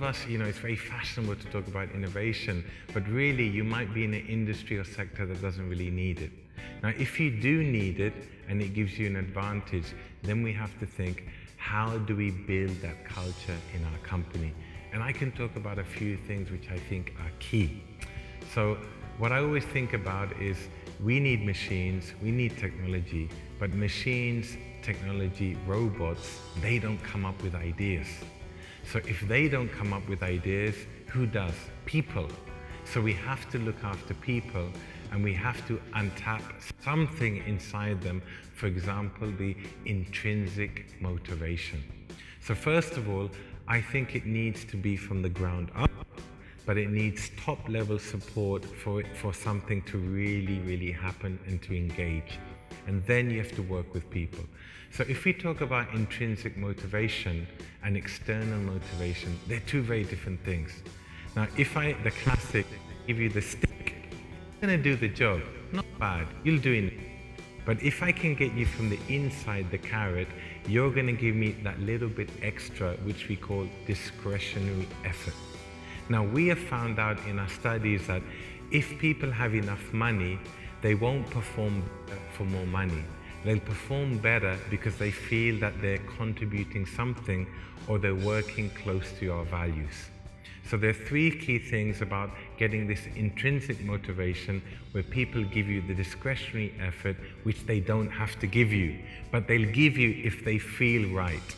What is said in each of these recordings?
of us, it's very fashionable to talk about innovation, but really you might be in an industry or sector that doesn't really need it. Now, if you do need it and it gives you an advantage, then we have to think, how do we build that culture in our company? And I can talk about a few things which I think are key. So what I always think about is we need machines, we need technology, but machines, technology, robots, they don't come up with ideas. So if they don't come up with ideas, who does? People. So we have to look after people, and we have to untap something inside them, for example, the intrinsic motivation. So first of all, I think it needs to be from the ground up, but it needs top-level support for something to really, really happen and to engage. And then you have to work with people. So if we talk about intrinsic motivation and external motivation, they're two very different things. Now, the classic, give you the stick, I'm gonna do the job, not bad, you'll do it. But if I can get you from the inside the carrot, you're gonna give me that little bit extra, which we call discretionary effort. Now, we have found out in our studies that if people have enough money, they won't perform for more money. They'll perform better because they feel that they're contributing something or they're working close to your values. So there are three key things about getting this intrinsic motivation where people give you the discretionary effort which they don't have to give you, but they'll give you if they feel right.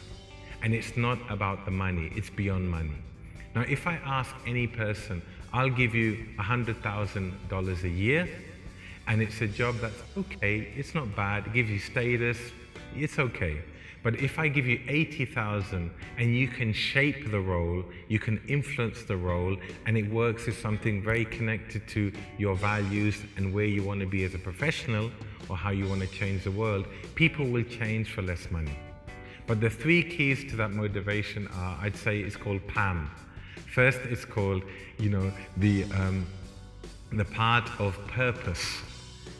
And it's not about the money, it's beyond money. Now, if I ask any person, I'll give you $100,000 a year, and it's a job that's okay, it's not bad, it gives you status, it's okay. But if I give you 80,000 and you can shape the role, you can influence the role, and it works as something very connected to your values and where you want to be as a professional or how you want to change the world, people will change for less money. But the three keys to that motivation are, I'd say it's called PAM. First, it's called, the part of purpose.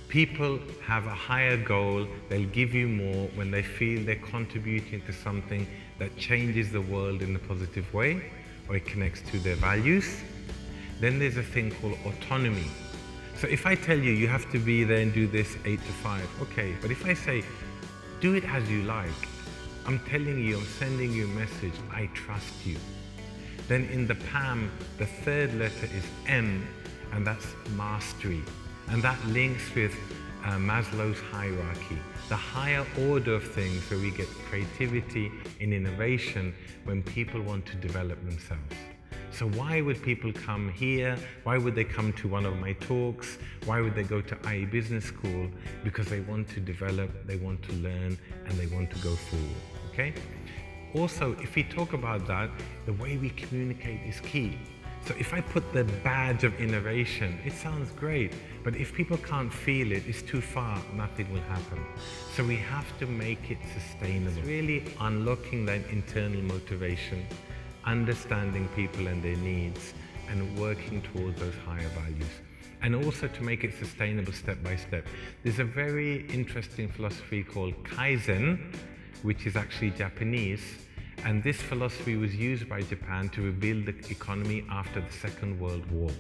People have a higher goal, they'll give you more when they feel they're contributing to something that changes the world in a positive way, or it connects to their values. Then there's a thing called autonomy. So if I tell you, you have to be there and do this 8 to 5, okay, but if I say, do it as you like, I'm telling you, I'm sending you a message, I trust you. Then in the PAM, the third letter is M, and that's mastery. And that links with Maslow's hierarchy, the higher order of things where we get creativity and innovation when people want to develop themselves. So why would people come here? Why would they come to one of my talks? Why would they go to IE Business School? Because they want to develop, they want to learn, and they want to go forward, okay? Also, if we talk about that, the way we communicate is key. So if I put the badge of innovation, it sounds great, but if people can't feel it, it's too far, nothing will happen. So we have to make it sustainable. It's really unlocking that internal motivation, understanding people and their needs, and working towards those higher values. And also to make it sustainable step by step. There's a very interesting philosophy called Kaizen, which is actually Japanese. And this philosophy was used by Japan to rebuild the economy after the Second World War.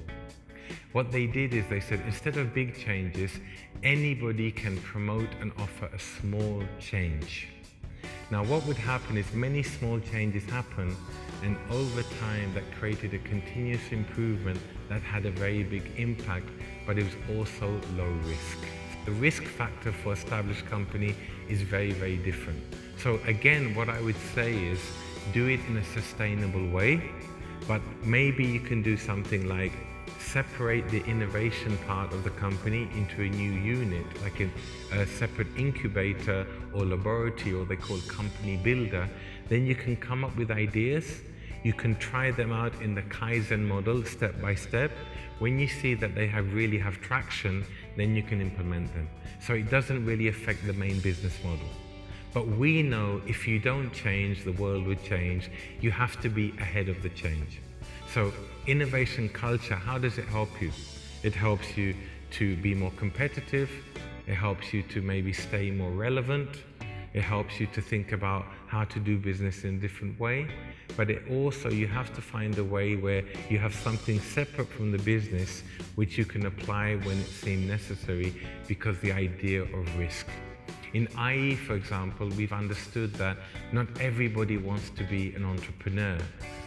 What they did is they said, instead of big changes, anybody can promote and offer a small change. Now what would happen is many small changes happen, and over time that created a continuous improvement that had a very big impact, but it was also low risk. The risk factor for established company is very, very different. So again, what I would say is do it in a sustainable way, but maybe you can do something like separate the innovation part of the company into a new unit, like a separate incubator or laboratory, or they call company builder. Then you can come up with ideas. You can try them out in the Kaizen model step by step. When you see that they really have traction, then you can implement them. So it doesn't really affect the main business model. But we know if you don't change, the world would change. You have to be ahead of the change. So innovation culture, how does it help you? It helps you to be more competitive. It helps you to maybe stay more relevant. It helps you to think about how to do business in a different way. But it also, you have to find a way where you have something separate from the business which you can apply when it seems necessary, because the idea of risk. In IE, for example, we've understood that not everybody wants to be an entrepreneur.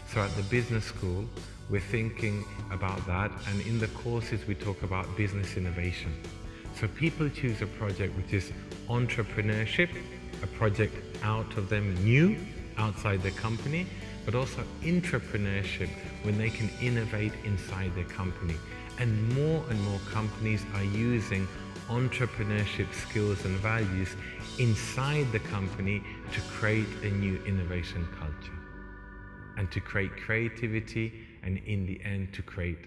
So at the business school, we're thinking about that, and in the courses we talk about business innovation. So people choose a project which is entrepreneurship, a project out of them new, outside their company, but also intrapreneurship, when they can innovate inside their company. And more companies are using entrepreneurship skills and values inside the company to create a new innovation culture and to create creativity, and in the end to create